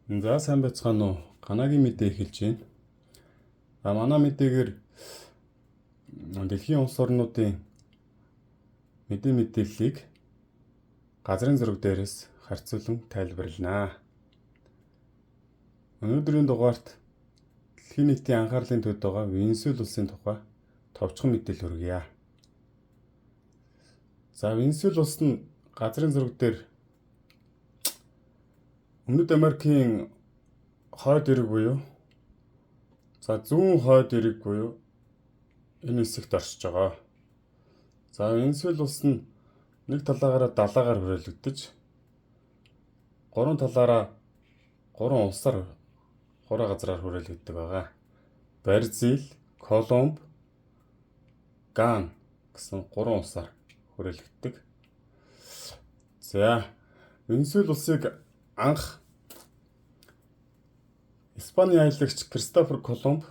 За сайн байцгаана уу? Ганагийн мэдээ эхэлж байна. Манай мэдээгээр дэлхийн улс орнуудын мэдээллийг газрын зураг дээрээс харьцуулан тайлбарлана. Өнөөдрийн дугаарт дэлхийн нийтийн анхаарлын төвд байгаа Венесуэл улсын тухай товчхон мэдээлэл хүргье. За Венесуэл улс нь газрын зураг дээр Өмнөд Америкийн хойд эрэг буюу зүүн хойд эрэг буюу энэ хэсэгт оршиж байгаа. За Венесуэл улс нь нэг талаараа далайгаар хүрээлэгдэж, гурван талаараа гурван улсаар гурван газраар хүрээлэгддэг байгаа. Бразил, Колумб, Ган гэсэн гурван улсаар хүрээлэгддэг. За Венесуэл улсыг анх Испаний аялагч Кристофер Колумб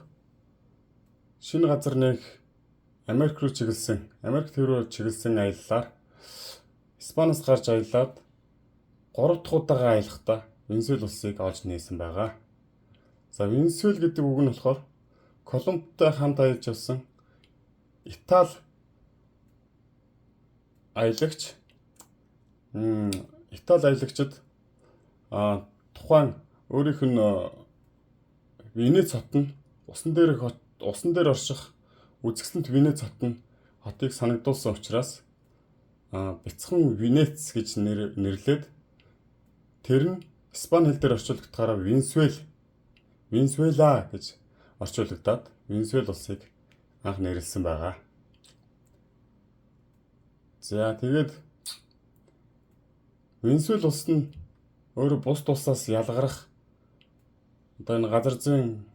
шинэ газар нээх Америк руу чиглэсэн аяллаар Испаниас гарч аялаад 3 дахь удаага аялахдаа Венесуэл улсыг олж нээсэн байгаа. За Венесуэл гэдэг үг нь болохоор Колумбтай хамт аялж явсан Итали аялагчид тухайн өөрийнх нь Венец хот нь усан дээр орших үзэсгэлэнт Венец хот нь хотыг санагдуулсан учраас бяцхан Венец гэж нэрлээд тэр нь Испани хэл дээр орчуулагдахаараа Венесуэла гэж орчуулагдаад Венесуэл улсыг анх нэрлсэн байгаа. За тэгээд Венесуэл улс нь өөрө бус тусаас ялгарах энэ газар зүйн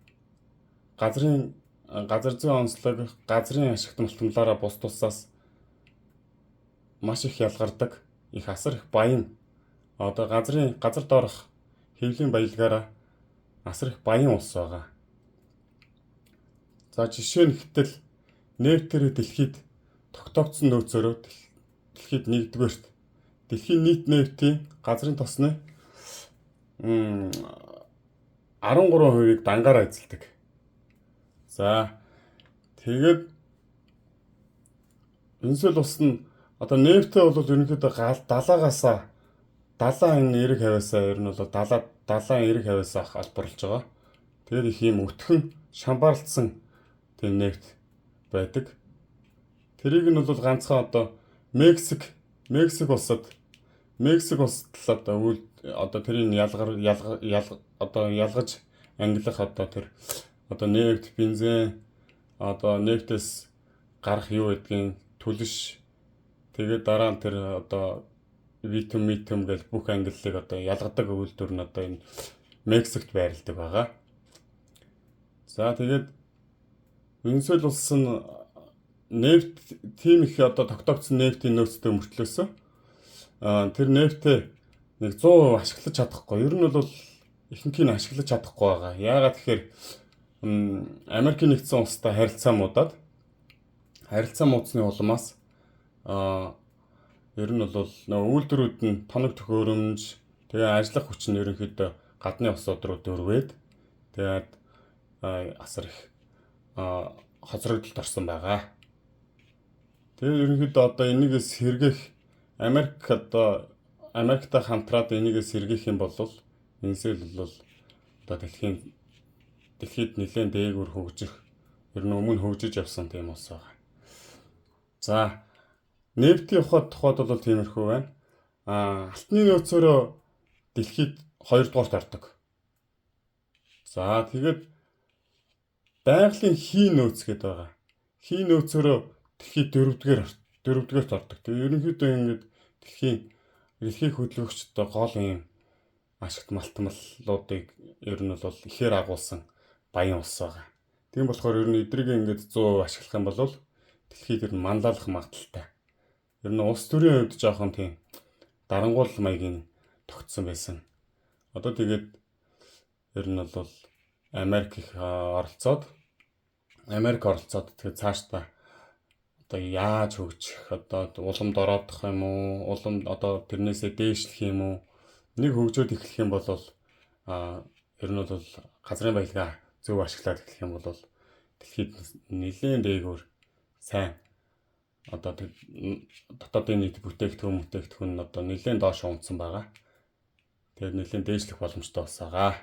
онцлог, газрын ашигт малтмалаараа бус тусаас маш их ялгардаг, их асар их баян газар доорх хэвлийн баялгаараа асар их баян улс байгаа. За жишээ нь гэтэл нефтээр дэлхийд тогтоогдсон нөөцөөрөө дэлхийд нэгдүгээрт дэлхийн нийт нефтийн газрын тосны 13%-ийг дангаар эзэлдэг. За тэгээд Венесуэл улс нь нефтээ бол ерөнхийдөө далайн эрэг хавьяасаа албарлаж байгаа. Тэгээд их юм өтгөн шамбаарлцсан тийм нефт байдаг. Тэрийг нь бол ганцхан Мексик улсад тэрийг ялгаж ангилах тэр нефт, бензин нефтээс гарах юу гэдгийг түлш тэгээд дараа нь тэр витум гэж бүх ангиллыг ялгадаг үйлдвэр нь энэ Мексикт байрладаг байгаа. За тэгээд Венесуэл улс нь нефт тийм их тогтоогдсон нефтийн нөөцтэй мөртлөөсөн тэр нефтээ 100% ашиглаж чадахгүй. Ер нь бол ихэнхийг нь ашиглаж чадахгүй байгаа. Яагаад тэгэхээр Америкийн нэгдсэн улстай харилцаа муудсны улмаас ер нь бол үйлдвэрүүд нь тоног төхөөрөмж, тэгээ ажиллах хүч нь ерөнхийдөө гадны улсууд руу дөрвээд тэгээд асар их хоцрогдолд орсон байгаа. Тэгээд ерөнхийдөө энийгээс сэргээх Америктай хамтраад энийгээс сэргээх юм бол Венесуэл бол дэлхийд нэлээд дээгүүр хөгжих, ер нь өмнө хөгжиж явсан тийм улс байгаа. За нефтийн тухайд бол тиймэрхүү байна. Алтны нөөцөөрөө дэлхийд 2 дугаарт ордог. За тэгээд байгалийн хий нөөц гэдэг байгаа. Хий нөөцөөрөө дэлхийд 4-р ордог. Тэгээд ерөнхийдөө ингэж дэлхийг хөдөлгөгчд гол юм ашигт малтмалуудыг ер нь бол ихээр агуулсан баян улс байгаа. Тийм болохоор ер нь эдрийг ингэж 100% ашиглах юм бол дэлхийд ер нь манлайлах магадaltaй. Ер нь улс төрийн хувьд жоохон тийм дарангуул маягийн тогтсон байсан. Тэгээд ер нь бол Америк оролцоод тэгээд цаашдаа яаж хөгжих уламд ороодох юм уу, тэрнээсээ дээшлэх юм уу, нэг хөгжөөд эхлэх юм бол ер нь бол газрын баялгаа зөв ашиглаад эхлэх юм бол дэлхийд нэлээд дээгүүр сайн одоо дотоодын нийт бүтээгдэхүүн одоо нэлээд доош унтсан байгаа. Тэгээд нэлээд дээшлэх боломжтой болсон байгаа.